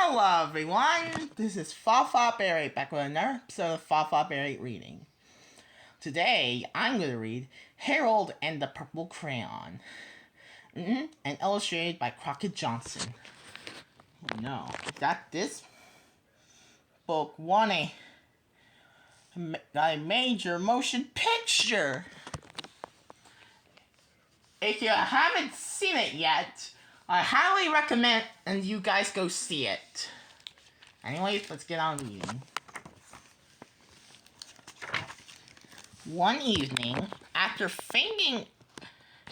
Hello everyone, this is Fafa Berry back with another episode of Fafa Berry Reading. Today I'm going to read Harold and the Purple Crayon, and illustrated by Crockett Johnson. No, that this book won a major motion picture. If you haven't seen it yet, I highly recommend and you guys go see it. Anyways, let's get on reading. One evening, after thinking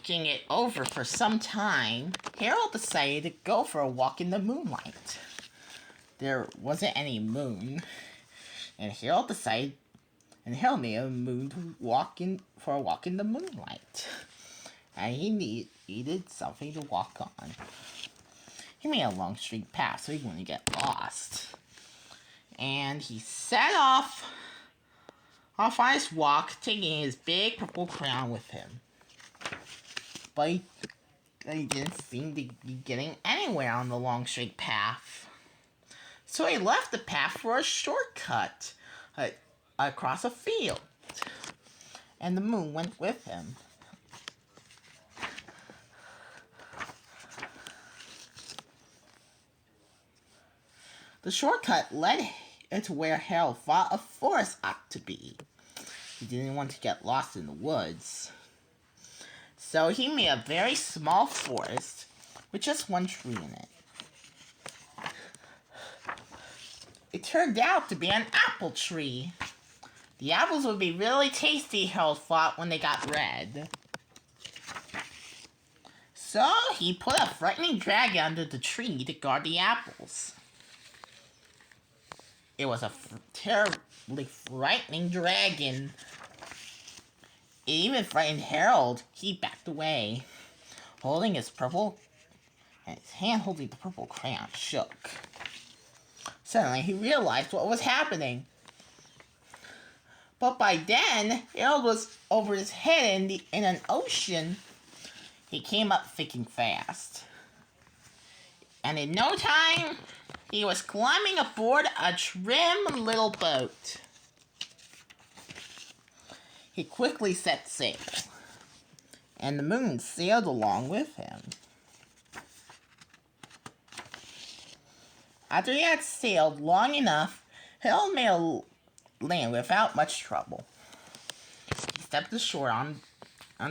it over for some time, Harold decided to go for a walk in the moonlight. There wasn't any moon, and Harold made a for a walk in the moonlight. And he needed something to walk on. He made a long straight path so he wouldn't get lost. And he set off on his walk, taking his big purple crayon with him. But he didn't seem to be getting anywhere on the long straight path. So he left the path for a shortcut across a field. And the moon went with him. The shortcut led to where Harold thought a forest ought to be. He didn't want to get lost in the woods. So he made a very small forest with just one tree in it. It turned out to be an apple tree. The apples would be really tasty, Harold thought, when they got red. So he put a frightening dragon under the tree to guard the apples. It was a terribly frightening dragon. It even frightened Harold. He backed away, his hand holding the purple crayon shook. Suddenly, he realized what was happening. But by then, Harold was over his head in an ocean. He came up thinking fast. And in no time, he was climbing aboard a trim little boat. He quickly set sail, and the moon sailed along with him. After he had sailed long enough, Harold made a land without much trouble. He stepped ashore on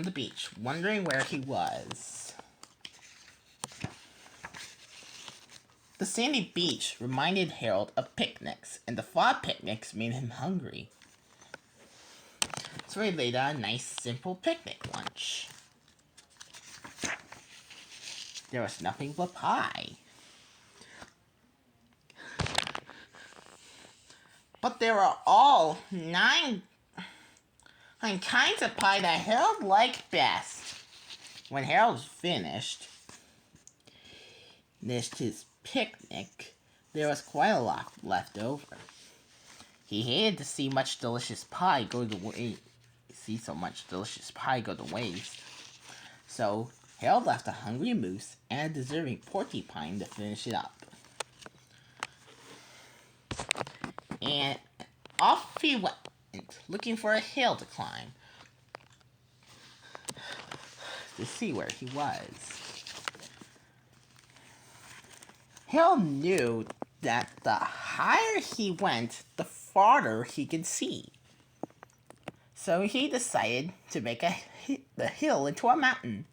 the beach, wondering where he was. The sandy beach reminded Harold of picnics, and the thought of picnics made him hungry. So he laid out a nice, simple picnic lunch. There was nothing but pie. But there were all nine kinds of pie that Harold liked best. When Harold finished his picnic, there was quite a lot left over. He hated to see so much delicious pie go to waste. So Harold left a hungry moose and a deserving porcupine to finish it up. And off he went, looking for a hill to climb to see where he was. Harold knew that the higher he went, the farther he could see. So he decided to make the hill into a mountain.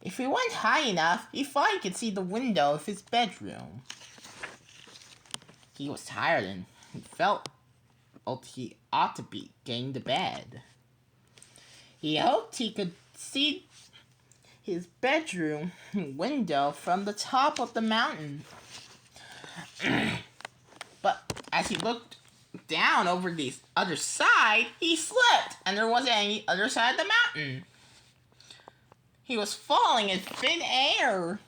If he went high enough, he thought he could see the window of his bedroom. He was tired and felt he ought to be getting to bed. He hoped he could see his bedroom window from the top of the mountain. But as he looked down over the other side, he slipped, and there wasn't any other side of the mountain. He was falling in thin air.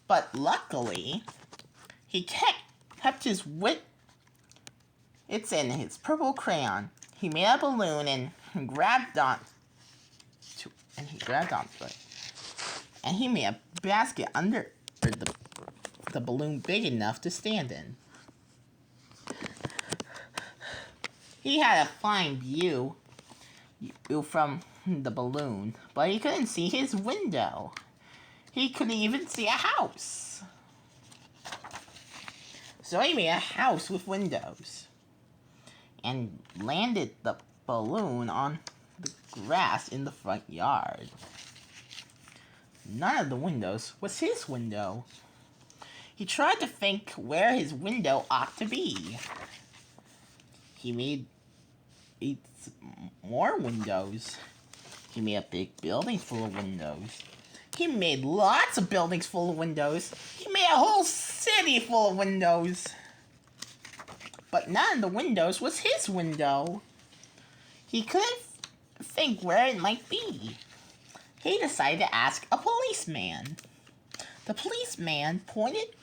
But luckily, he kept his wits in his purple crayon. He made a balloon and grabbed on and he grabbed onto it. And he made a basket under the balloon big enough to stand in. He had a fine view from the balloon, but he couldn't see his window. He couldn't even see a house. So he made a house with windows and landed the balloon on the grass in the front yard. None of the windows was his window. He tried to think where his window ought to be. He made more windows. He made a big building full of windows. He made lots of buildings full of windows. He made a whole city full of windows. But none of the windows was his window. He couldn't think where it might be. He decided to ask a policeman. The policeman pointed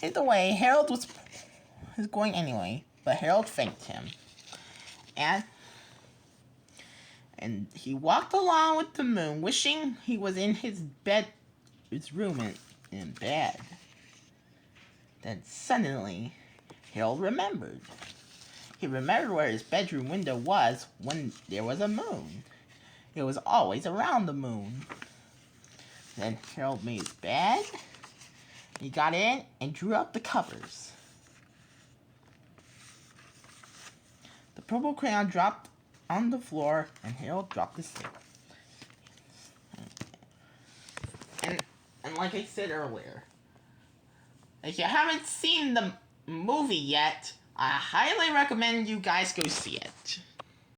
the way Harold was going anyway, but Harold thanked him. And he walked along with the moon, wishing he was in his room in bed. Then suddenly, Harold remembered. He remembered where his bedroom window was when there was a moon. It was always around the moon. Then Harold made his bed. He got in and drew up the covers. The purple crayon dropped on the floor, and Harold dropped his stick. And like I said earlier, if you haven't seen the movie yet, I highly recommend you guys go see it.